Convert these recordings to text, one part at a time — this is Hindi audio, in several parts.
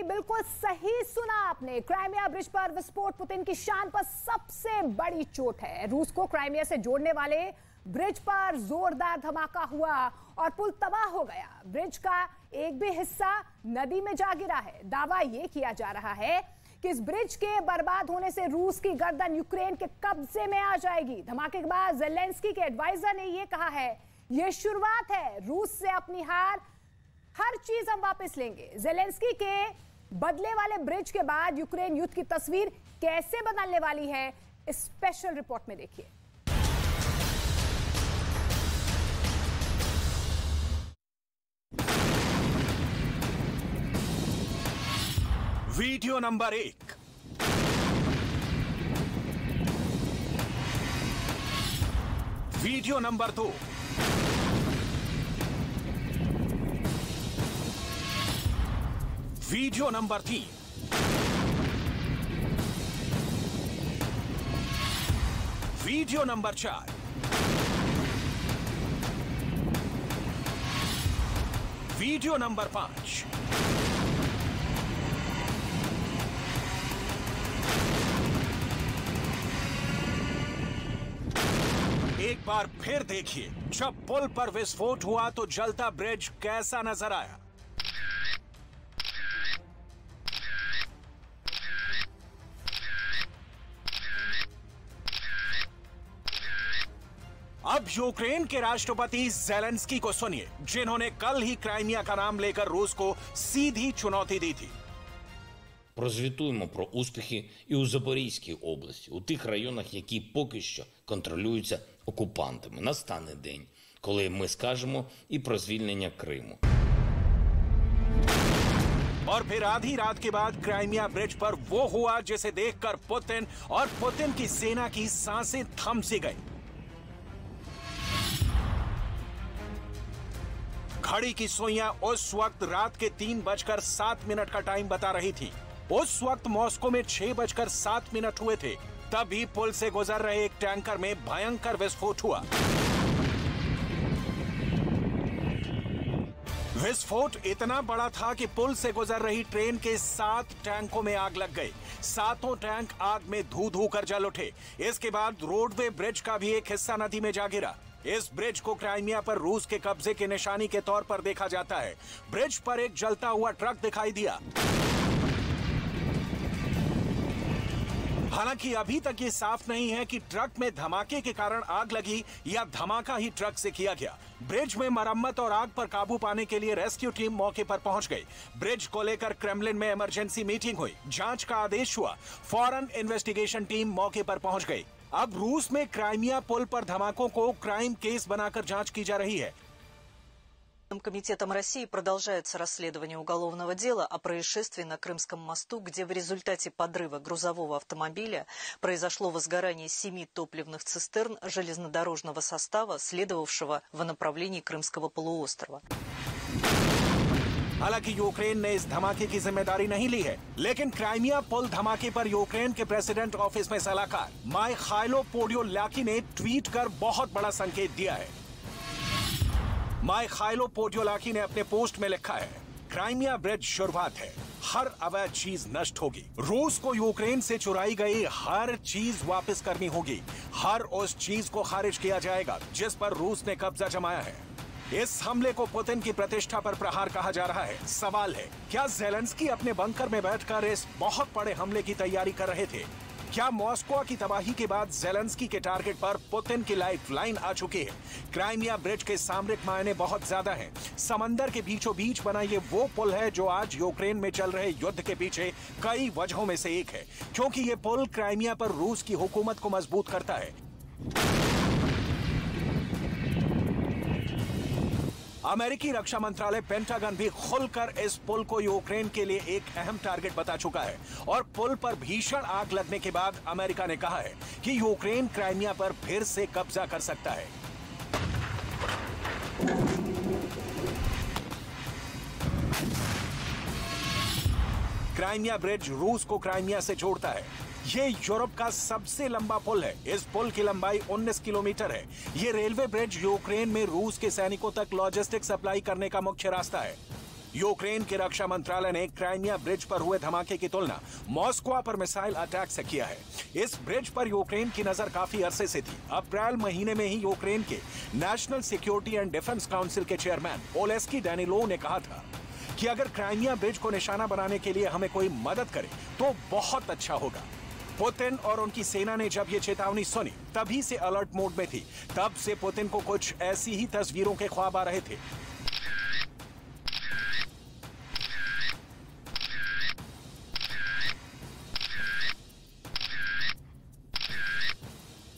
जी बिल्कुल सही सुना आपने। क्राइमिया ब्रिज पर विस्फोट पुतिन की शान पर सबसे बड़ी चोट है। रूस को क्राइमिया से जोड़ने वाले ब्रिज पर जोरदार धमाका हुआ और पुल तबाह हो गया। ब्रिज का एक भी हिस्सा नदी में जा गिरा है। दावा यह किया जा रहा है कि इस ब्रिज के बर्बाद होने से रूस की गर्दन यूक्रेन के कब्जे में आ जाएगी। धमाके के बाद ज़ेलेंस्की के एडवाइजर ने यह कहा है, यह शुरुआत है, रूस से अपनी हार हर चीज हम वापस लेंगे। ज़ेलेंस्की के बदले वाले ब्रिज के बाद यूक्रेन युद्ध की तस्वीर कैसे बदलने वाली है, इस स्पेशल रिपोर्ट में देखिए। Video number 1। Video number 2। Video number 3। Video number 4। Video number 5। एक बार फिर देखिए, जब पुल पर विस्फोट हुआ तो जलता ब्रिज कैसा नजर आया। अब यूक्रेन के राष्ट्रपति ज़ेलेंस्की को सुनिए, जिन्होंने कल ही क्राइमिया का नाम लेकर रूस को सीधी चुनौती दी थी। Прозвітуємо про успіхи і у Запорізькій області, у тих районах, які поки що контролюються окупантами. Настане день, коли ми скажемо і про звільнення Криму. और फिर आधी रात के बाद क्राइमिया ब्रिज पर वो हुआ जिसे देखकर पुतिन और पुतिन की सेना की सांसें थम सी गई। घड़ी की सुइयां उस वक्त रात के 3:07 का टाइम बता रही थी। उस वक्त मॉस्को में 6:07 हुए थे। तभी पुल से गुजर रहे एक टैंकर में भयंकर विस्फोट हुआ। विस्फोट इतना बड़ा था कि पुल से गुजर रही ट्रेन के 7 टैंकों में आग लग गई। 7 टैंक आग में धू धू कर जल उठे। इसके बाद रोडवे ब्रिज का भी एक हिस्सा नदी में जा गिरा। इस ब्रिज को क्राइमिया पर रूस के कब्जे की निशानी के तौर पर देखा जाता है। ब्रिज पर एक जलता हुआ ट्रक दिखाई दिया। हालांकि अभी तक ये साफ नहीं है कि ट्रक में धमाके के कारण आग लगी या धमाका ही ट्रक से किया गया। ब्रिज में मरम्मत और आग पर काबू पाने के लिए रेस्क्यू टीम मौके पर पहुंच गई। ब्रिज को लेकर क्रेमलिन में इमरजेंसी मीटिंग हुई। जांच का आदेश हुआ। फौरन इन्वेस्टिगेशन टीम मौके पर पहुंच गई। अब रूस में क्राइमिया पुल पर धमाकों को क्राइम केस बनाकर जांच की जा रही है। Комитетом России продолжается расследование уголовного дела о происшествии на Крымском мосту, где в результате подрыва грузового автомобиля произошло возгорание 7 топливных цистерн железнодорожного состава, следовавшего в направлении Крымского полуострова. हालांकि यूक्रेन ने इस धमाके की जिम्मेदारी नहीं ली है, लेकिन क्राइमिया पुल धमाके पर यूक्रेन के प्रेसिडेंट ऑफिस में सलाहकार माइखाइलो पोडोल्याकी ने ट्वीट कर बहुत बड़ा संकेत दिया है। माइखाइलो पोडोल्याकी ने अपने पोस्ट में लिखा है, क्राइमिया ब्रिज शुरुआत है, हर अवैध चीज नष्ट होगी। रूस को यूक्रेन से चुराई गई हर चीज वापस करनी होगी। हर उस चीज को खारिज किया जाएगा जिस पर रूस ने कब्जा जमाया है। इस हमले को पुतिन की प्रतिष्ठा पर प्रहार कहा जा रहा है। सवाल है, क्या ज़ेलेंस्की अपने बंकर में बैठकर इस बहुत बड़े हमले की तैयारी कर रहे थे? क्या मॉस्को की तबाही के बाद ज़ेलेंस्की के टारगेट पर पुतिन की लाइफलाइन आ चुकी है? क्राइमिया ब्रिज के सामरिक मायने बहुत ज्यादा हैं। समंदर के बीचों बीच बना ये वो पुल है जो आज यूक्रेन में चल रहे युद्ध के पीछे कई वजहों में से एक है, क्योंकि ये पुल क्राइमिया पर रूस की हुकूमत को मजबूत करता है। अमेरिकी रक्षा मंत्रालय पेंटागन भी खुलकर इस पुल को यूक्रेन के लिए एक अहम टारगेट बता चुका है और पुल पर भीषण आग लगने के बाद अमेरिका ने कहा है कि यूक्रेन क्राइमिया पर फिर से कब्जा कर सकता है। क्राइमिया ब्रिज रूस को क्राइमिया से जोड़ता है। ये यूरोप का सबसे लंबा पुल है। इस पुल की लंबाई 19 किलोमीटर है। ये रेलवे ब्रिज यूक्रेन में रूस के सैनिकों तक लॉजिस्टिक सप्लाई करने का मुख्य रास्ता है। यूक्रेन के रक्षा मंत्रालय ने क्राइमिया ब्रिज पर हुए धमाके की तुलना मॉस्को पर मिसाइल अटैक से किया है। इस ब्रिज पर यूक्रेन की नजर काफी अरसे से थी। अप्रैल महीने में ही यूक्रेन के national security and defence council के चेयरमैन ओलेस्की डैनिलोव ने कहा था कि अगर क्राइमिया ब्रिज को निशाना बनाने के लिए हमें कोई मदद करे तो बहुत अच्छा होगा। पुतिन और उनकी सेना ने जब ये चेतावनी सुनी तभी से अलर्ट मोड में थी। तब से पुतिन को कुछ ऐसी ही तस्वीरों के ख्वाब आ रहे थे।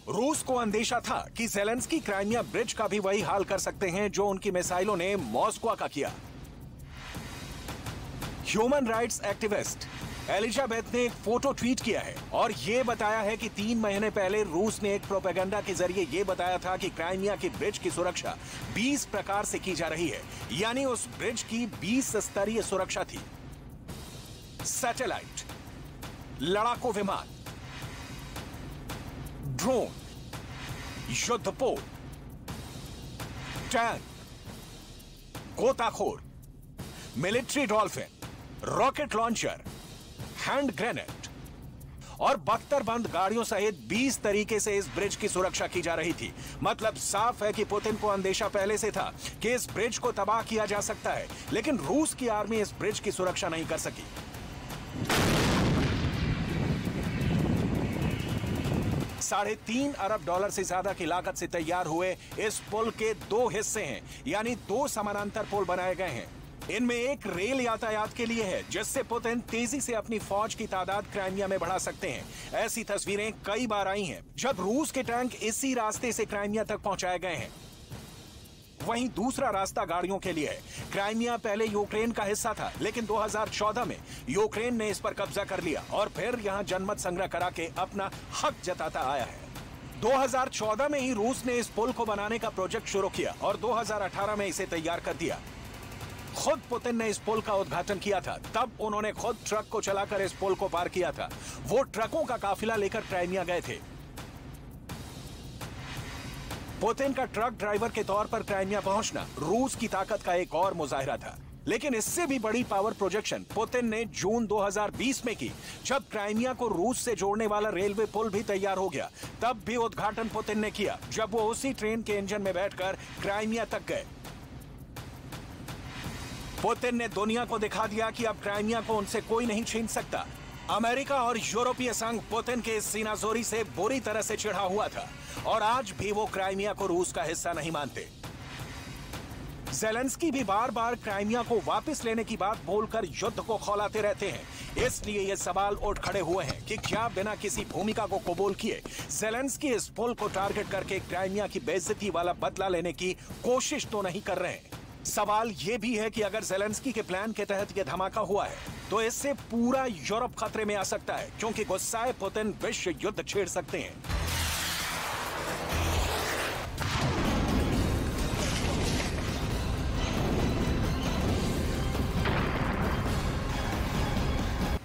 रूस को अंदेशा था कि ज़ेलेंस्की क्राइमिया ब्रिज का भी वही हाल कर सकते हैं जो उनकी मिसाइलों ने मॉस्को का किया। ह्यूमन राइट्स एक्टिविस्ट एलिजाबेथ ने एक फोटो ट्वीट किया है और यह बताया है कि 3 महीने पहले रूस ने एक प्रोपेगेंडा के जरिए यह बताया था कि क्राइमिया की ब्रिज की सुरक्षा 20 प्रकार से की जा रही है, यानी उस ब्रिज की 20 स्तरीय सुरक्षा थी। सैटेलाइट, लड़ाकू विमान, ड्रोन, युद्धपोत, टैंक, गोताखोर, military dolphin, rocket launcher, hand grenade और बख्तरबंद गाड़ियों सहित 20 तरीके से इस ब्रिज की सुरक्षा की जा रही थी। मतलब साफ है कि पुतिन को अंदेशा पहले से था कि इस ब्रिज को तबाह किया जा सकता है, लेकिन रूस की आर्मी इस ब्रिज की सुरक्षा नहीं कर सकी। $3.5 अरब से ज्यादा की लागत से तैयार हुए इस पुल के 2 हिस्से हैं, यानी 2 समानांतर पुल बनाए गए हैं। इनमें एक रेल यातायात के लिए है, जिससे पुतिन तेजी से अपनी फौज की तादाद क्राइमिया में बढ़ा सकते हैं। ऐसी तस्वीरें कई बार आई हैं जब रूस के टैंक इसी रास्ते से क्राइमिया तक पहुंचाए गए हैं। वहीं दूसरा रास्ता गाड़ियों के लिए है। क्राइमिया पहले यूक्रेन का हिस्सा था, लेकिन 2014 में यूक्रेन ने इस पर कब्जा कर लिया और फिर यहां जनमत संग्रह करा के अपना हक जताता आया है। 2014 में ही रूस ने इस पुल को बनाने का प्रोजेक्ट शुरू किया और 2018 में इसे तैयार कर दिया। खुद पुतिन ने इस पुल का उद्घाटन किया था। तब उन्होंने खुद ट्रक को चलाकर इस पुल को पार किया था। वो ट्रकों का काफिला लेकर क्राइमिया गए थे। पुतिन का ट्रक ड्राइवर के तौर पर क्राइमिया पहुंचना रूस की ताकत का एक और मुजाहिरा था। लेकिन इससे भी बड़ी पावर प्रोजेक्शन पुतिन ने जून 2020 में की, जब क्राइमिया को रूस से जोड़ने वाला रेलवे पुल भी तैयार हो गया। तब भी उद्घाटन पुतिन ने किया, जब वो उसी ट्रेन के इंजन में बैठकर क्राइमिया तक गए। पुतिन ने दुनिया को दिखा दिया कि अब क्राइमिया को उनसे कोई नहीं छीन सकता। अमेरिका और यूरोपीय संघ पुतिन के इस सीनाजोरी से बुरी तरह से चिढ़ा हुआ था और आज भी वो क्राइमिया को रूस का हिस्सा नहीं मानते। ज़ेलेंस्की भी बार बार क्राइमिया को वापस लेने की बात बोलकर युद्ध को खौलाते रहते हैं। इसलिए ये सवाल उठ खड़े हुए हैं कि क्या बिना किसी भूमिका को कबूल किए ज़ेलेंस्की इस पुल को टारगेट करके क्राइमिया की बेइज्जती वाला बदला लेने की कोशिश तो नहीं कर रहे हैं। सवाल यह भी है कि अगर ज़ेलेंस्की के प्लान के तहत यह धमाका हुआ है तो इससे पूरा यूरोप खतरे में आ सकता है, क्योंकि गुस्साए पुतिन विश्व युद्ध छेड़ सकते हैं।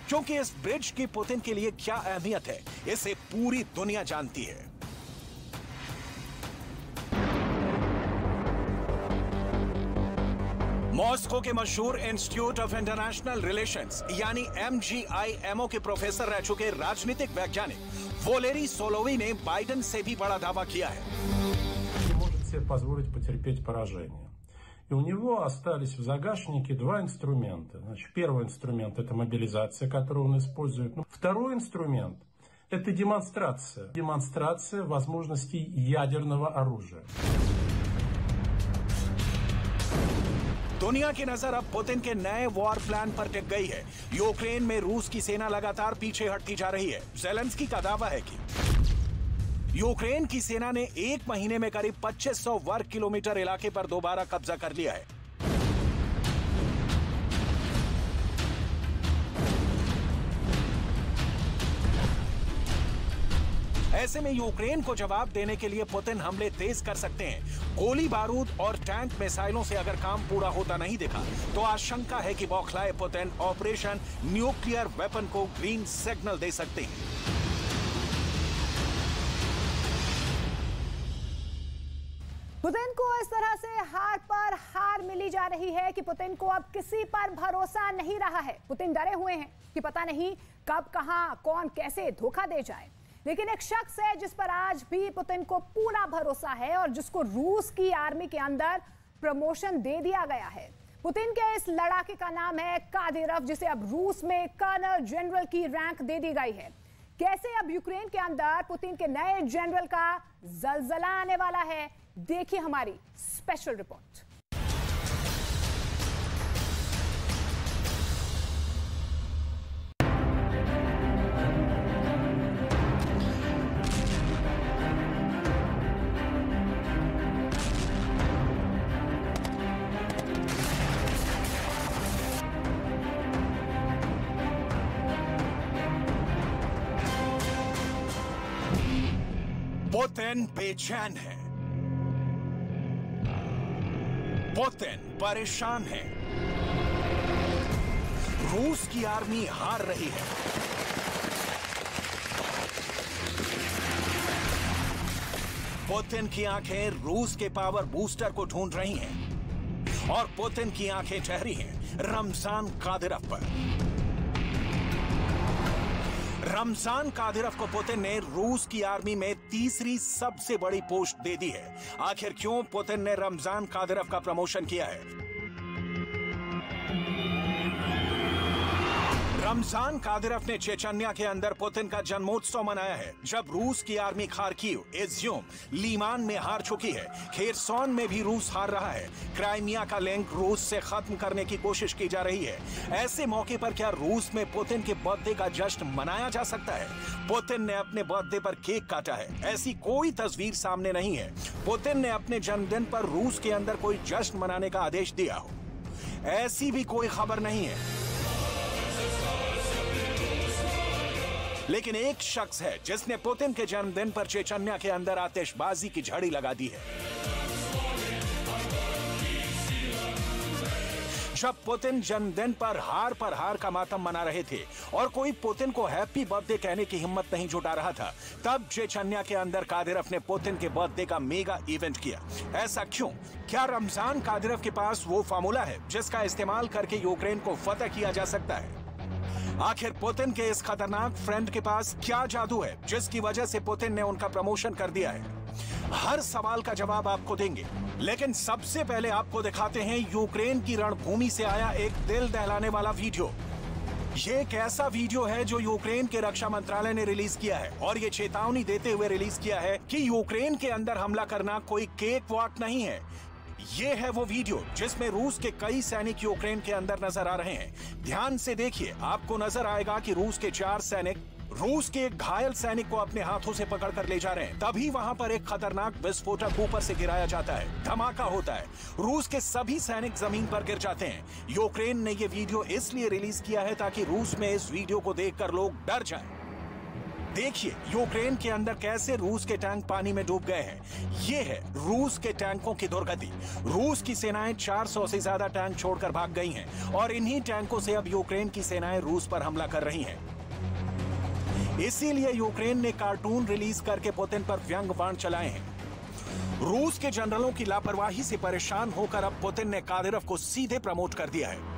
क्योंकि इस ब्रिज की पुतिन के लिए क्या अहमियत है, इसे पूरी दुनिया जानती है। मॉस्को के मशहूर इंस्टीट्यूट ऑफ इंटरनेशनल रिलेशंस यानी MGIMO के प्रोफेसर रह चुके राजनीतिक वैज्ञानिक वोलेरी सोलोवी ने बाइडेन से भी बड़ा दावा किया है। может себе позволить потерпеть поражение. И у него остались в загашнике 2 инструмента. Значит, первый инструмент – это мобилизация, которую он использует. Второй инструмент – это демонстрация. Демонстрация возможностей ядерного оружия. दुनिया की नजर अब पुतिन के नए वॉर प्लान पर टिक गई है। यूक्रेन में रूस की सेना लगातार पीछे हटती जा रही है। ज़ेलेंस्की का दावा है कि यूक्रेन की सेना ने 1 महीने में करीब 2500 वर्ग किलोमीटर इलाके पर दोबारा कब्जा कर लिया है। ऐसे में यूक्रेन को जवाब देने के लिए पुतिन हमले तेज कर सकते हैं। गोली बारूद और टैंक मिसाइलों से अगर काम पूरा होता नहीं दिखा तो आशंका है कि बौखलाए पुतिन ऑपरेशन न्यूक्लियर वेपन को ग्रीन सिग्नल दे सकते हैं। पुतिन को इस तरह से हार पर हार मिली जा रही है कि पुतिन को अब किसी पर भरोसा नहीं रहा है। पुतिन डरे हुए हैं कि पता नहीं कब, कहां, कौन, कैसे धोखा दे जाए। लेकिन एक शख्स है जिस पर आज भी पुतिन को पूरा भरोसा है और जिसको रूस की आर्मी के अंदर प्रमोशन दे दिया गया है। पुतिन के इस लड़ाके का नाम है कादिरव, जिसे अब रूस में कर्नल जनरल की रैंक दे दी गई है। कैसे अब यूक्रेन के अंदर पुतिन के नए जनरल का जलजला आने वाला है, देखिए हमारी स्पेशल रिपोर्ट। पुतिन बेचैन है, पुतिन परेशान है, रूस की आर्मी हार रही है। पुतिन की आंखें रूस के पावर बूस्टर को ढूंढ रही हैं और पुतिन की आंखें ठहरी हैं रमजान कादिरव पर। रमजान कादिरव को पुतिन ने रूस की आर्मी में तीसरी सबसे बड़ी पोस्ट दे दी है। आखिर क्यों पुतिन ने रमजान कादिरव का प्रमोशन किया है? रमजान कादिरव ने चेचन्या के अंदर पुतिन का जन्मोत्सव मनाया है, जब रूस की आर्मी खार्किव, इज्यूम, लीमान में हार चुकी है। खेरसोन में भी रूस हार रहा है। क्राइमिया का लिंक रूस से खत्म करने की कोशिश की जा रही है। ऐसे मौके पर क्या रूस में पुतिन के बर्थडे का जश्न मनाया जा सकता है? पुतिन ने अपने बर्थडे पर केक काटा है, ऐसी कोई तस्वीर सामने नहीं है। पुतिन ने अपने जन्मदिन पर रूस के अंदर कोई जश्न मनाने का आदेश दिया हो, ऐसी भी कोई खबर नहीं है। लेकिन एक शख्स है जिसने पुतिन के जन्मदिन पर चेचन्या के अंदर आतिशबाजी की झड़ी लगा दी है। जब पुतिन जन्मदिन पर हार का मातम मना रहे थे और कोई पुतिन को हैप्पी बर्थडे कहने की हिम्मत नहीं जुटा रहा था, तब चेचन्या के अंदर कादिरव ने पुतिन के बर्थडे का मेगा इवेंट किया। ऐसा क्यों? क्या रमजान कादिरव के पास वो फार्मूला है जिसका इस्तेमाल करके यूक्रेन को फतह किया जा सकता है? आखिर पुतिन के इस खतरनाक फ्रेंड के पास क्या जादू है जिसकी वजह से पुतिन ने उनका प्रमोशन कर दिया है? हर सवाल का जवाब आपको देंगे, लेकिन सबसे पहले आपको दिखाते हैं यूक्रेन की रणभूमि से आया एक दिल दहलाने वाला वीडियो। ये एक ऐसा वीडियो है जो यूक्रेन के रक्षा मंत्रालय ने रिलीज किया है और ये चेतावनी देते हुए रिलीज किया है कि यूक्रेन के अंदर हमला करना कोई केक वॉक नहीं है। ये है वो वीडियो जिसमें रूस के कई सैनिक यूक्रेन के अंदर नजर आ रहे हैं। ध्यान से देखिए, आपको नजर आएगा कि रूस के 4 सैनिक रूस के एक घायल सैनिक को अपने हाथों से पकड़कर ले जा रहे हैं। तभी वहां पर एक खतरनाक विस्फोटक ऊपर से गिराया जाता है, धमाका होता है, रूस के सभी सैनिक जमीन पर गिर जाते हैं। यूक्रेन ने ये वीडियो इसलिए रिलीज किया है ताकि रूस में इस वीडियो को देखकर लोग डर जाएं। देखिए यूक्रेन के अंदर कैसे रूस के टैंक पानी में डूब गए हैं। ये है रूस के टैंकों की दुर्गति। रूस की सेनाएं 400 से ज्यादा टैंक छोड़कर भाग गई हैं और इन्हीं टैंकों से अब यूक्रेन की सेनाएं रूस पर हमला कर रही हैं। इसीलिए यूक्रेन ने कार्टून रिलीज करके पुतिन पर व्यंग बाण चलाए हैं। रूस के जनरलों की लापरवाही से परेशान होकर अब पुतिन ने कादिरव को सीधे प्रमोट कर दिया है।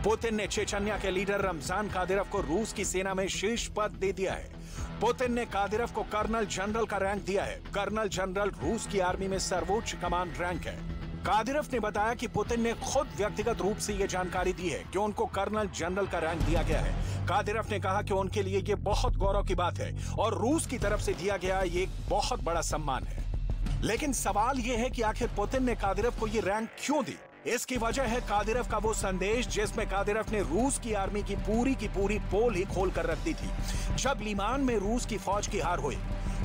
पुतिन ने चेचन्या के लीडर रमजान कादिरव को रूस की सेना में शीर्ष पद दे दिया है। पुतिन ने कादिरव को कर्नल जनरल का रैंक दिया है। कर्नल जनरल रूस की आर्मी में सर्वोच्च कमांड रैंक है। कादिरव ने बताया कि पुतिन ने खुद व्यक्तिगत रूप से यह जानकारी दी है कि उनको कर्नल जनरल का रैंक दिया गया है। कादिरव ने कहा कि उनके लिए यह बहुत गौरव की बात है और रूस की तरफ से दिया गया ये एक बहुत बड़ा सम्मान है। लेकिन सवाल यह है कि आखिर पुतिन ने कादिरव को यह रैंक क्यों दी? इसकी वजह है कादिरव का वो संदेश जिसमें कादिरव ने रूस की आर्मी की पूरी पोल ही खोल कर रख दी थी। जब लीमान में रूस की फौज की हार हुई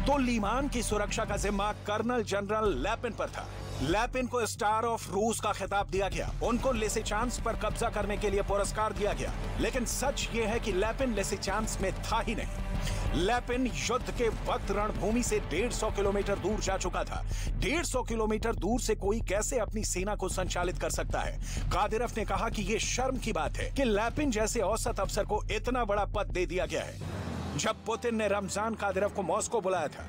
तो लीमान की सुरक्षा का जिम्मा कर्नल जनरल लैपिन पर था। लैपिन को स्टार ऑफ रूस का खिताब दिया गया। उनको लिसिचांस्क पर कब्जा करने के लिए पुरस्कार दिया गया। लेकिन सच ये है कि लैपिन लिसिचांस्क में था ही नहीं। लैपिन युद्ध के वक्त रणभूमि से 150 किलोमीटर दूर जा चुका था। 150 किलोमीटर दूर से कोई कैसे अपनी सेना को संचालित कर सकता है? कादिरव ने कहा कि यह शर्म की बात है कि लैपिन जैसे औसत अफसर को इतना बड़ा पद दे दिया गया है। जब पुतिन ने रमजान कादिरव को मॉस्को बुलाया था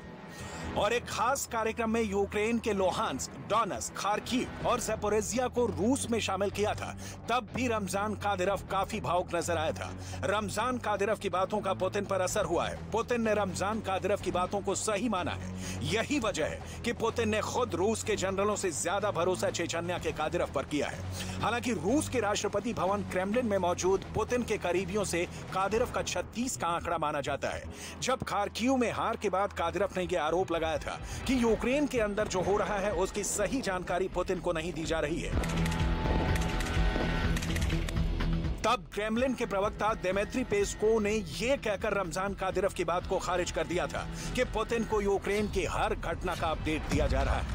और एक खास कार्यक्रम में यूक्रेन के लोहांस्क, डोनेट्स्क, खार्किव और ज़पोरिज़िया को रूस में शामिल किया था, तब भी रमजान कादिरोव काफी भावुक नजर आया था। रमजान कादिरोव की बातों का पुतिन पर असर हुआ है। पुतिन ने रमजान कादिरोव की बातों को सही माना है। यही वजह है कि पुतिन ने खुद रूस के जनरलों से ज्यादा भरोसा चेचन्या के कादिरोव पर किया है। हालांकि रूस के राष्ट्रपति भवन क्रेमलिन में मौजूद पुतिन के करीबियों से कादिरोव का 36 का आंकड़ा माना जाता है। जब खार्किव में हार के बाद कादिरोव ने यह आरोप लगाया था कि यूक्रेन के अंदर जो हो रहा है उसकी सही जानकारी पुतिन को नहीं दी जा रही है। तब क्रेमलिन के प्रवक्ता दिमित्री पेस्कोव ने यह कहकर रमजान कादिरोव की बात को खारिज कर दिया था कि पुतिन को यूक्रेन की हर घटना का अपडेट दिया जा रहा है।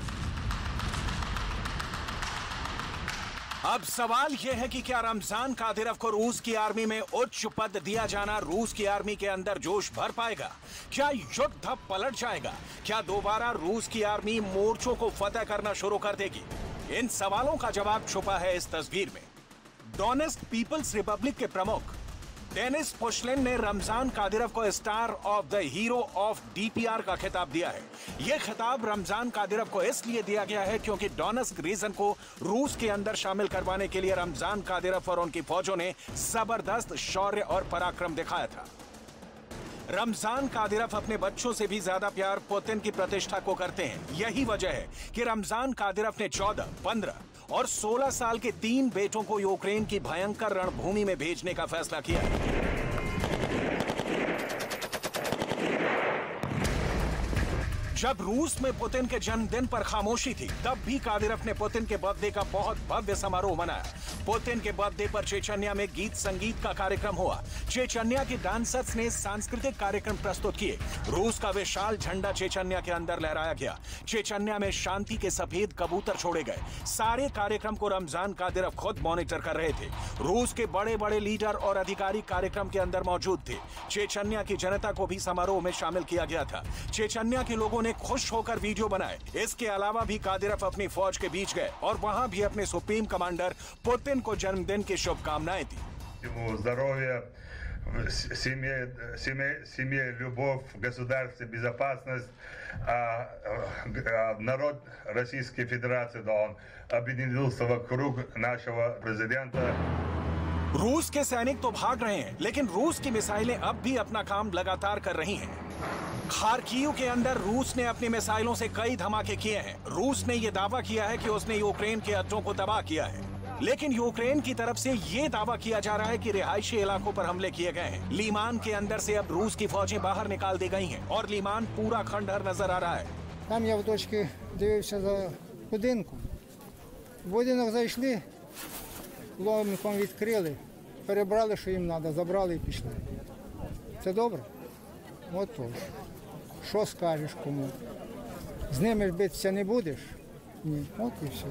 अब सवाल यह है कि क्या रमजान कादिरोव को रूस की आर्मी में उच्च पद दिया जाना रूस की आर्मी के अंदर जोश भर पाएगा? क्या युद्ध पलट जाएगा? क्या दोबारा रूस की आर्मी मोर्चों को फतेह करना शुरू कर देगी? इन सवालों का जवाब छुपा है इस तस्वीर में। डोनेट्स्क पीपल्स रिपब्लिक के प्रमुख डेनिस पुशलिन ने रमजान कादिरोव को star of the hero of DPR का खिताब दिया है। यह खिताब रमजान कादिरोव को इसलिए दिया गया है क्योंकि डोनेट्स्क रीजन को रूस के अंदर शामिल करवाने के लिए रमजान कादिरोव और उनकी फौजों ने जबरदस्त शौर्य और पराक्रम दिखाया था। रमजान कादिरोव अपने बच्चों से भी ज्यादा प्यार पुतिन की प्रतिष्ठा को करते हैं। यही वजह है कि रमजान कादिरोव ने 14, 15 और 16 साल के 3 बेटों को यूक्रेन की भयंकर रणभूमि में भेजने का फैसला किया है। जब रूस में पुतिन के जन्मदिन पर खामोशी थी, तब भी कादिरोव ने पुतिन के बर्थडे का बहुत भव्य समारोह मनाया। पुतिन के बर्थडे पर चेचन्या में गीत संगीत का कार्यक्रम हुआ। चेचन्या के डांसर्स ने सांस्कृतिक कार्यक्रम प्रस्तुत किए। रूस का विशाल झंडा चेचन्या के अंदर लहराया गया। चेचन्या में शांति के सफेद कबूतर छोड़े गए। सारे कार्यक्रम को रमजान कादिरोव खुद मॉनिटर कर रहे थे। रूस के बड़े बड़े लीडर और अधिकारी कार्यक्रम के अंदर मौजूद थे। चेचन्या की जनता को भी समारोह में शामिल किया गया था। चेचन्या के लोगों ने खुश होकर वीडियो बनाए। इसके अलावा भी कादिरोव अपनी फौज के बीच गए और वहां भी अपने सुप्रीम कमांडर पुतिन को जन्मदिन की शुभकामनाएं दी। Семье, любовь, государство, безопасность, народ Российской Федерации, да, он объединился вокруг нашего президента। रूस के सैनिक तो भाग रहे हैं, लेकिन रूस की मिसाइलें अब भी अपना काम लगातार कर रही हैं। खार्किव के अंदर रूस ने अपनी मिसाइलों से कई धमाके किए हैं। रूस ने यह दावा किया है कि उसने यूक्रेन के अड्डों को तबाह किया है, लेकिन यूक्रेन की तरफ से यह दावा किया जा रहा है कि रिहायशी इलाकों पर हमले किए गए हैं। लीमान के अंदर से अब रूस की फौजें बाहर निकाल दी गई हैं और लीमान पूरा खंडहर नजर आ रहा है। Там я в точці дивився за будинком. В будинок зайшли, ломиком відкрили, перебрали, що їм треба, забрали і пішли. Це добре? От то. Що скажеш кому? З ними ж битися не будеш? Ні, от і все.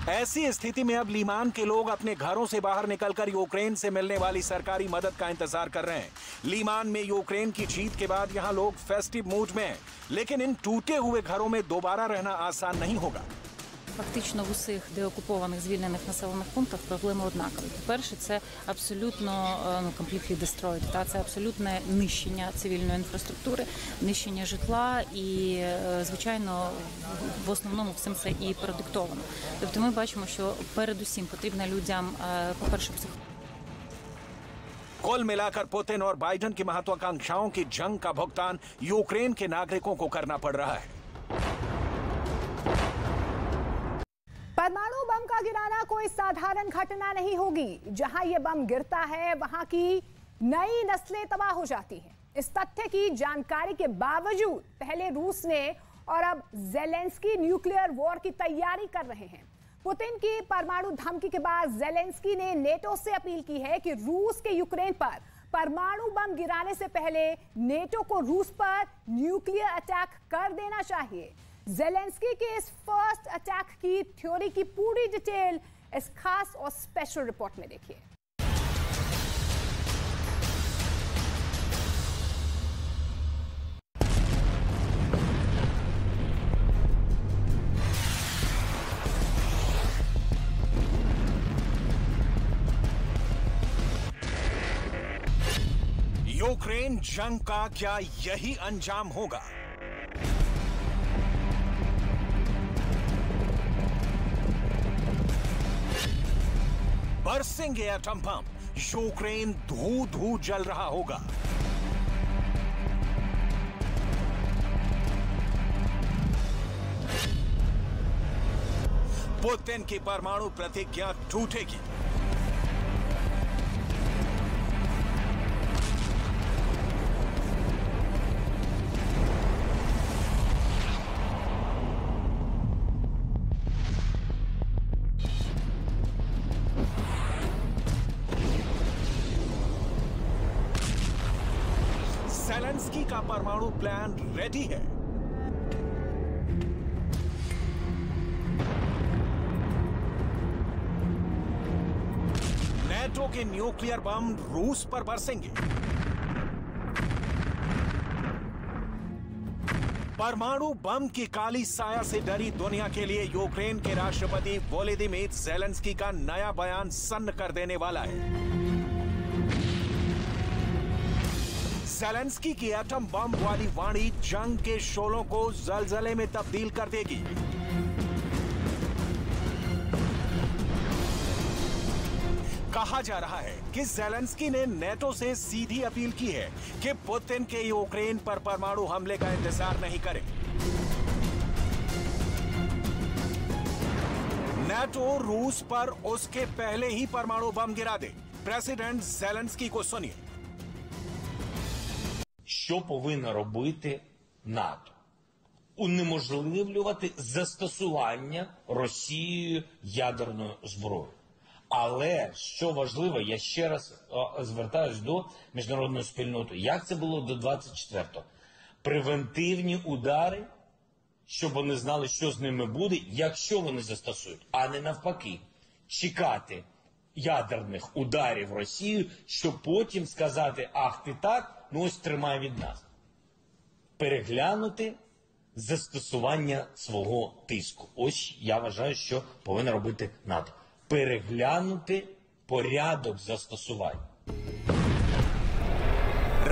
ऐसी स्थिति में अब लीमान के लोग अपने घरों से बाहर निकलकर यूक्रेन से मिलने वाली सरकारी मदद का इंतजार कर रहे हैं। लीमान में यूक्रेन की जीत के बाद यहाँ लोग फेस्टिव मूड में हैं, लेकिन इन टूटे हुए घरों में दोबारा रहना आसान नहीं होगा। Фактично в усіх деокупованих, звільнених населених пунктах проблеми однакові. По-перше, це абсолютно completely destroyed, це абсолютне нищення цивільної інфраструктури, нищення житла і, звичайно, в основному всім це і продиктовано. Тобто ми бачимо, що передусім потрібно людям, по-перше, कुल मिलाकर पुतिन और बाइडेन की महत्वाकांक्षाओं की जंग का भुगतान यूक्रेन के नागरिकों को करना पड़ रहा है। परमाणु बम का गिराना कोई साधारण घटना नहीं होगी। जहां यह बम गिरता है वहां की नई नस्लें तबाह हो जाती हैं। इस तथ्य की जानकारी के बावजूद पहले रूस ने और अब ज़ेलेंस्की न्यूक्लियर वॉर की तैयारी कर रहे हैं। पुतिन की परमाणु धमकी के बाद ज़ेलेंस्की ने नेटो से अपील की है कि रूस के यूक्रेन पर परमाणु बम गिराने से पहले नेटो को रूस पर न्यूक्लियर अटैक कर देना चाहिए। ज़ेलेंस्की के इस फर्स्ट अटैक की थ्योरी की पूरी डिटेल इस खास और स्पेशल रिपोर्ट में देखिए। यूक्रेन जंग का क्या यही अंजाम होगा? बरसेंगे एटम बम, यूक्रेन धू-धू जल रहा होगा। पुतिन की परमाणु प्रतिज्ञा टूटेगी। ज़ेलेंस्की का परमाणु प्लान रेडी है। नेटो के न्यूक्लियर बम रूस पर बरसेंगे। परमाणु बम की काली साया से डरी दुनिया के लिए यूक्रेन के राष्ट्रपति वोलोदिमीर ज़ेलेंस्की का नया बयान सन्न कर देने वाला है। ज़ेलेंस्की की एटम बम वाली वाणी जंग के शोलों को जलजले में तब्दील कर देगी। कहा जा रहा है कि ज़ेलेंस्की ने नेटो से सीधी अपील की है कि पुतिन के यूक्रेन पर परमाणु हमले का इंतजार नहीं करे। नेटो रूस पर उसके पहले ही परमाणु बम गिरा दे। प्रेसिडेंट ज़ेलेंस्की को सुनिए। Що повинно робити НАТО? Унеможливлювати застосування Росією ядерної зброї. Але, що важливо, я ще раз звертаюсь до міжнародної спільноти. Як це було до 24-го? Превентивні удари, щоб вони знали, що з ними буде, якщо вони застосують. А не навпаки, чекати ядерних ударів Росію, щоб потім сказати, ах ти так, ну ось тримай від нас. Переглянути застосування свого тиску. Ось я вважаю, що повинна робити НАТО. Переглянути порядок застосування.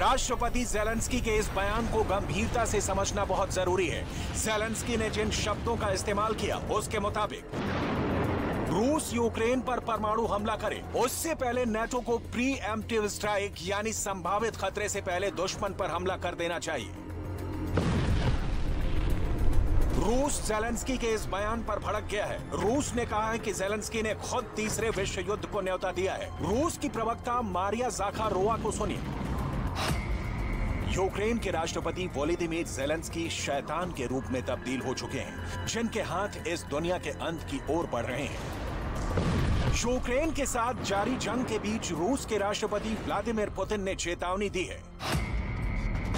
राष्ट्रपति ज़ेलेंस्की के इस बयान को गंभीरता से समझना बहुत जरूरी है। ज़ेलेंस्की ने जिन शब्दों का इस्तेमाल किया उसके मुताबिक रूस यूक्रेन पर परमाणु हमला करे उससे पहले नेटो को प्री एम्प्टिव स्ट्राइक यानी संभावित खतरे से पहले दुश्मन पर हमला कर देना चाहिए। रूस ज़ेलेंस्की के इस बयान पर भड़क गया है। रूस ने कहा है कि ज़ेलेंस्की ने खुद तीसरे विश्व युद्ध को न्योता दिया है। रूस की प्रवक्ता मारिया ज़ाखारोवा को सुनिए। यूक्रेन के राष्ट्रपति वोलोदिमीर ज़ेलेंस्की शैतान के रूप में तब्दील हो चुके हैं, जिनके हाथ इस दुनिया के अंत की ओर बढ़ रहे हैं। यूक्रेन के साथ जारी जंग के बीच रूस के राष्ट्रपति व्लादिमीर पुतिन ने चेतावनी दी है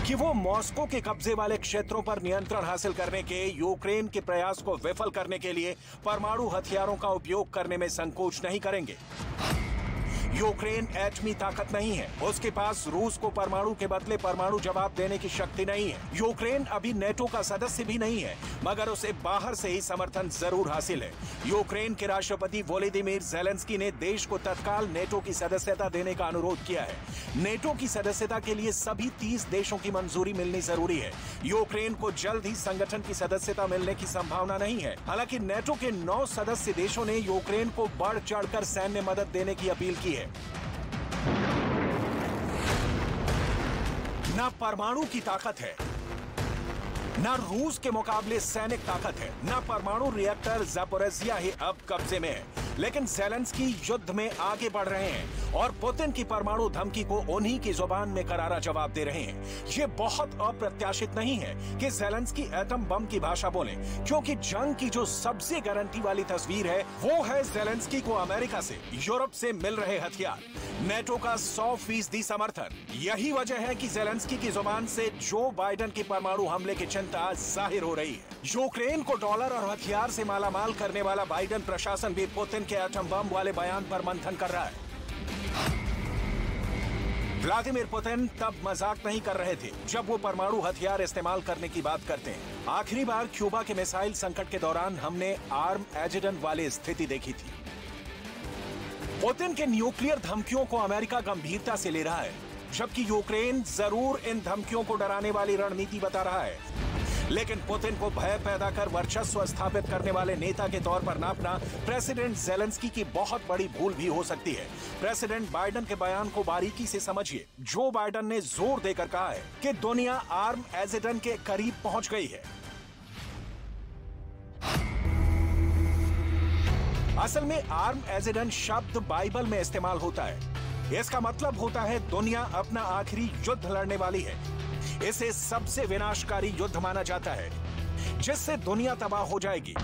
कि वो मॉस्को के कब्जे वाले क्षेत्रों पर नियंत्रण हासिल करने के यूक्रेन के प्रयास को विफल करने के लिए परमाणु हथियारों का उपयोग करने में संकोच नहीं करेंगे। यूक्रेन एटमी ताकत नहीं है, उसके पास रूस को परमाणु के बदले परमाणु जवाब देने की शक्ति नहीं है। यूक्रेन अभी नेटो का सदस्य भी नहीं है, मगर उसे बाहर से ही समर्थन जरूर हासिल है। यूक्रेन के राष्ट्रपति वोलोदिमीर ज़ेलेंस्की ने देश को तत्काल नेटो की सदस्यता देने का अनुरोध किया है। नेटो की सदस्यता के लिए सभी 30 देशों की मंजूरी मिलनी जरूरी है। यूक्रेन को जल्द ही संगठन की सदस्यता मिलने की संभावना नहीं है। हालांकि नेटो के 9 सदस्य देशों ने यूक्रेन को बढ़ चढ़कर सैन्य मदद देने की अपील की है। ना परमाणु की ताकत है, ना रूस के मुकाबले सैनिक ताकत है, ना परमाणु रिएक्टर ज़ापोरिज़िया ही अब कब्जे में है, लेकिन ज़ेलेंस्की युद्ध में आगे बढ़ रहे हैं और पुतिन की परमाणु धमकी को उन्हीं की जुबान में करारा जवाब दे रहे हैं। ये बहुत अप्रत्याशित नहीं है कि ज़ेलेंस्की एटम बम की भाषा बोले, क्योंकि जंग की जो सबसे गारंटी वाली तस्वीर है वो है ज़ेलेंस्की को अमेरिका से, यूरोप से मिल रहे हथियार, नेटो का 100% समर्थन। यही वजह है कि ज़ेलेंस्की की जुबान से जो बाइडेन की परमाणु हमले की चिंता जाहिर हो रही है। यूक्रेन को डॉलर और हथियार से मालामाल करने वाला बाइडेन प्रशासन भी पुतिन के एटम बम वाले बयान पर मंथन कर रहा है। व्लादिमीर पुतिन तब मजाक नहीं कर रहे थे जब वो परमाणु हथियार इस्तेमाल करने की बात करते हैं। आखिरी बार क्यूबा के मिसाइल संकट के दौरान हमने आर्म एडजटेंट वाली स्थिति देखी थी। पुतिन के न्यूक्लियर धमकियों को अमेरिका गंभीरता से ले रहा है, जबकि यूक्रेन जरूर इन धमकियों को डराने वाली रणनीति बता रहा है। लेकिन पुतिन को भय पैदा कर वर्चस्व स्थापित करने वाले नेता के तौर पर नापना प्रेसिडेंट ज़ेलेंस्की की बहुत बड़ी भूल भी हो सकती है। प्रेसिडेंट बाइडेन के बयान को बारीकी से समझिए। जो बाइडेन ने जोर देकर कहा है कि दुनिया आर्म एजेडन के करीब पहुंच गई है। असल में आर्म एजेडन शब्द बाइबल में इस्तेमाल होता है। इसका मतलब होता है दुनिया अपना आखिरी युद्ध लड़ने वाली है। इसे सबसे विनाशकारी युद्ध माना जाता है जिससे दुनिया तबाह हो जाएगी।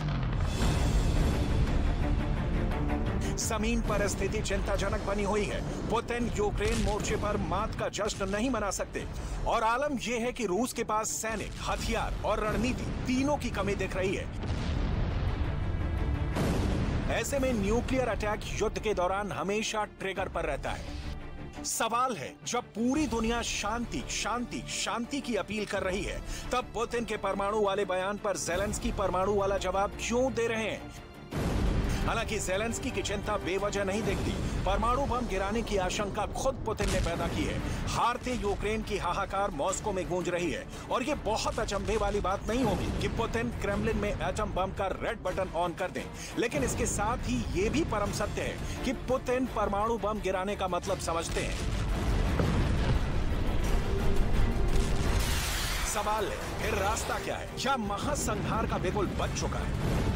जमीन पर स्थिति चिंताजनक बनी हुई है। पुतिन यूक्रेन मोर्चे पर मात का जश्न नहीं मना सकते और आलम यह है कि रूस के पास सैनिक, हथियार और रणनीति तीनों की कमी दिख रही है। ऐसे में न्यूक्लियर अटैक युद्ध के दौरान हमेशा ट्रिगर पर रहता है। सवाल है, जब पूरी दुनिया शांति शांति शांति की अपील कर रही है, तब पुतिन के परमाणु वाले बयान पर ज़ेलेंस्की परमाणु वाला जवाब क्यों दे रहे हैं? हालांकि ज़ेलेंस्की की चिंता बेवजह नहीं दिखती। परमाणु बम गिराने की आशंका खुद पुतिन ने पैदा की है। हारते यूक्रेन की हाहाकार मॉस्को में गूंज रही है और ये बहुत अचंभे वाली बात नहीं होगी कि पुतिन क्रेमलिन में एटम बम का रेड बटन ऑन कर दें। लेकिन इसके साथ ही ये भी परम सत्य है कि पुतिन परमाणु बम गिराने का मतलब समझते हैं। सवाल है, फिर रास्ता क्या है? क्या महासंहार का बिगुल बज चुका है?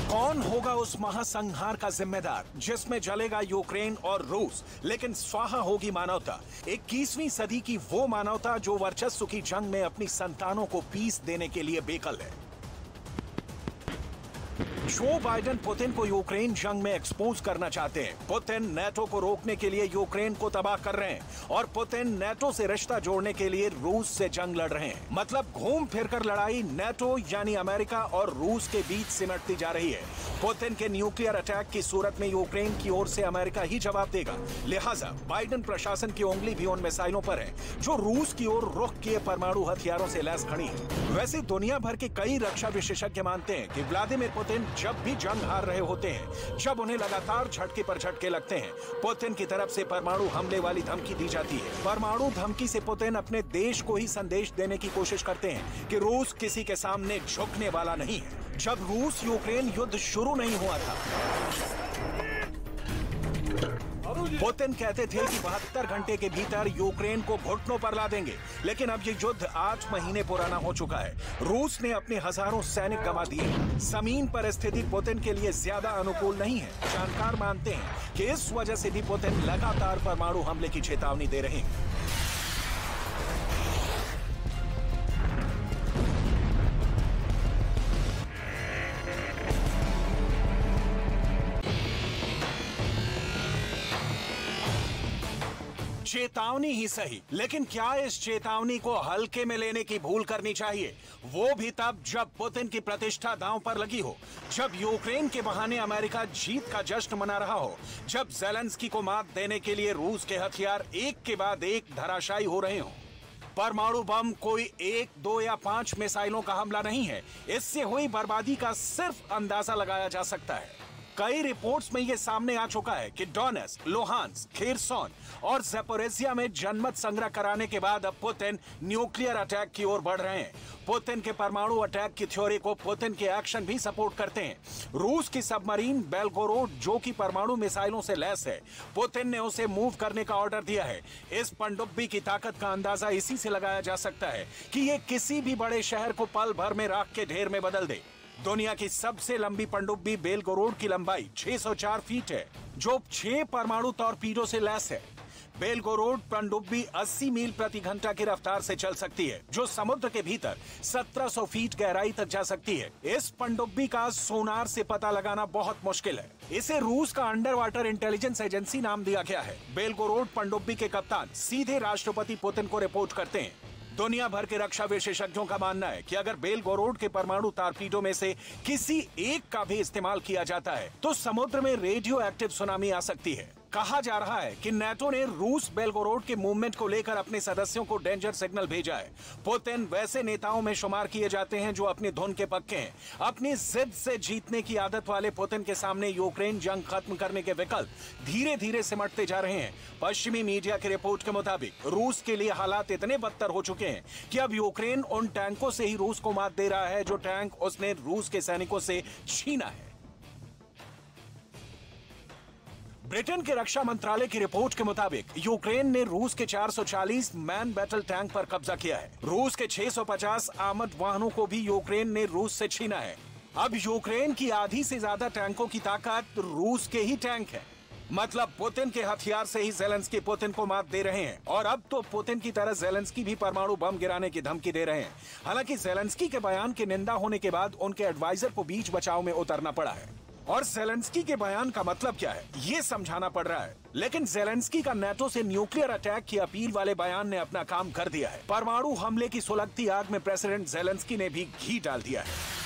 कौन होगा उस महासंहार का जिम्मेदार जिसमें जलेगा यूक्रेन और रूस, लेकिन स्वाहा होगी मानवता? 21वीं सदी की वो मानवता जो वर्चस्व की जंग में अपनी संतानों को पीस देने के लिए बेकल है। जो बाइडेन पुतिन को यूक्रेन जंग में एक्सपोज करना चाहते हैं। पुतिन नेटो को रोकने के लिए यूक्रेन को तबाह कर रहे हैं और पुतिन नेटो से रिश्ता जोड़ने के लिए रूस से जंग लड़ रहे हैं। मतलब घूम फिरकर लड़ाई नेटो यानी अमेरिका और रूस के बीच सिमटती जा रही है। पुतिन के न्यूक्लियर अटैक की सूरत में यूक्रेन की ओर से अमेरिका ही जवाब देगा। लिहाजा बाइडेन प्रशासन की उंगली भी उन मिसाइलों पर है जो रूस की ओर रुख किए परमाणु हथियारों से लैस खड़ी है। वैसे दुनिया भर के कई रक्षा विशेषज्ञ मानते हैं कि व्लादिमीर पुतिन जब भी जंग हार रहे होते हैं, जब उन्हें लगातार झटके पर झटके लगते हैं, पुतिन की तरफ से परमाणु हमले वाली धमकी दी जाती है। परमाणु धमकी से पुतिन अपने देश को ही संदेश देने की कोशिश करते हैं कि रूस किसी के सामने झुकने वाला नहीं है। जब रूस यूक्रेन युद्ध शुरू नहीं हुआ था, पुतिन कहते थे कि 72 घंटे के भीतर यूक्रेन को घुटनों पर ला देंगे, लेकिन अब ये युद्ध 8 महीने पुराना हो चुका है। रूस ने अपने हजारों सैनिक गंवा दिए। जमीन पर स्थिति पुतिन के लिए ज्यादा अनुकूल नहीं है। जानकार मानते हैं कि इस वजह से भी पुतिन लगातार परमाणु हमले की चेतावनी दे रहे हैं। चेतावनी ही सही, लेकिन क्या इस चेतावनी को हल्के में लेने की भूल करनी चाहिए? वो भी तब जब पुतिन की प्रतिष्ठा दांव पर लगी हो, जब यूक्रेन के बहाने अमेरिका जीत का जश्न मना रहा हो, जब ज़ेलेंस्की को मात देने के लिए रूस के हथियार एक के बाद एक धराशायी हो रहे हो। परमाणु बम कोई 1, 2 या 5 मिसाइलों का हमला नहीं है। इससे हुई बर्बादी का सिर्फ अंदाजा लगाया जा सकता है। कई रिपोर्ट्स में यह सामने आ चुका है कि डोनेट्स्क, लुहांस्क, खेरसोन और ज़पोरिज़िया में जनमत संग्रह कराने के बाद अब पुतिन न्यूक्लियर अटैक की ओर बढ़ रहे हैं। पुतिन के परमाणु अटैक की थ्योरी को पुतिन के एक्शन भी सपोर्ट करते हैं। रूस की सबमरीन बेलगोरोड जो कि परमाणु मिसाइलों से लैस है, पुतिन ने उसे मूव करने का ऑर्डर दिया है। इस पनडुब्बी की ताकत का अंदाजा इसी से लगाया जा सकता है कि ये किसी भी बड़े शहर को पल भर में राख के ढेर में बदल दे। दुनिया की सबसे लंबी पनडुब्बी बेलगोरोड की लंबाई 604 फीट है, जो 6 परमाणु टॉर्पीडो से लैस है। बेलगोरोड पनडुब्बी 80 मील प्रति घंटा की रफ्तार से चल सकती है, जो समुद्र के भीतर 1700 फीट गहराई तक जा सकती है। इस पनडुब्बी का सोनार से पता लगाना बहुत मुश्किल है। इसे रूस का अंडर वाटर इंटेलिजेंस एजेंसी नाम दिया गया है। बेलगोरोड पनडुब्बी के कप्तान सीधे राष्ट्रपति पुतिन को रिपोर्ट करते हैं। दुनिया भर के रक्षा विशेषज्ञों का मानना है कि अगर बेलगोरोड के परमाणु टॉर्पीडो में से किसी एक का भी इस्तेमाल किया जाता है तो समुद्र में रेडियो एक्टिव सुनामी आ सकती है। कहा जा रहा है कि नाटो ने रूस बेलगोरोड के मूवमेंट को लेकर अपने सदस्यों को डेंजर सिग्नल भेजा है। पुतिन वैसे नेताओं में शुमार किए जाते हैं जो अपनी धुन के पक्के हैं। अपनी जिद से जीतने की आदत वाले पुतिन के सामने यूक्रेन जंग खत्म करने के विकल्प धीरे धीरे सिमटते जा रहे हैं। पश्चिमी मीडिया की रिपोर्ट के मुताबिक रूस के लिए हालात इतने बदतर हो चुके हैं कि अब यूक्रेन उन टैंकों से ही रूस को मात दे रहा है जो टैंक उसने रूस के सैनिकों से छीना है। ब्रिटेन के रक्षा मंत्रालय की रिपोर्ट के मुताबिक यूक्रेन ने रूस के 440 मैन बैटल टैंक पर कब्जा किया है। रूस के 650 आर्मर्ड वाहनों को भी यूक्रेन ने रूस से छीना है। अब यूक्रेन की आधी से ज्यादा टैंकों की ताकत रूस के ही टैंक है। मतलब पुतिन के हथियार से ही ज़ेलेंस्की पुतिन को मात दे रहे हैं और अब तो पुतिन की तरह ज़ेलेंस्की भी परमाणु बम गिराने की धमकी दे रहे हैं। हालांकि ज़ेलेंस्की के बयान की निंदा होने के बाद उनके एडवाइजर को बीच बचाव में उतरना पड़ा है और ज़ेलेंस्की के बयान का मतलब क्या है ये समझाना पड़ रहा है। लेकिन ज़ेलेंस्की का नाटो से न्यूक्लियर अटैक की अपील वाले बयान ने अपना काम कर दिया है। परमाणु हमले की सुलगती आग में प्रेसिडेंट ज़ेलेंस्की ने भी घी डाल दिया है।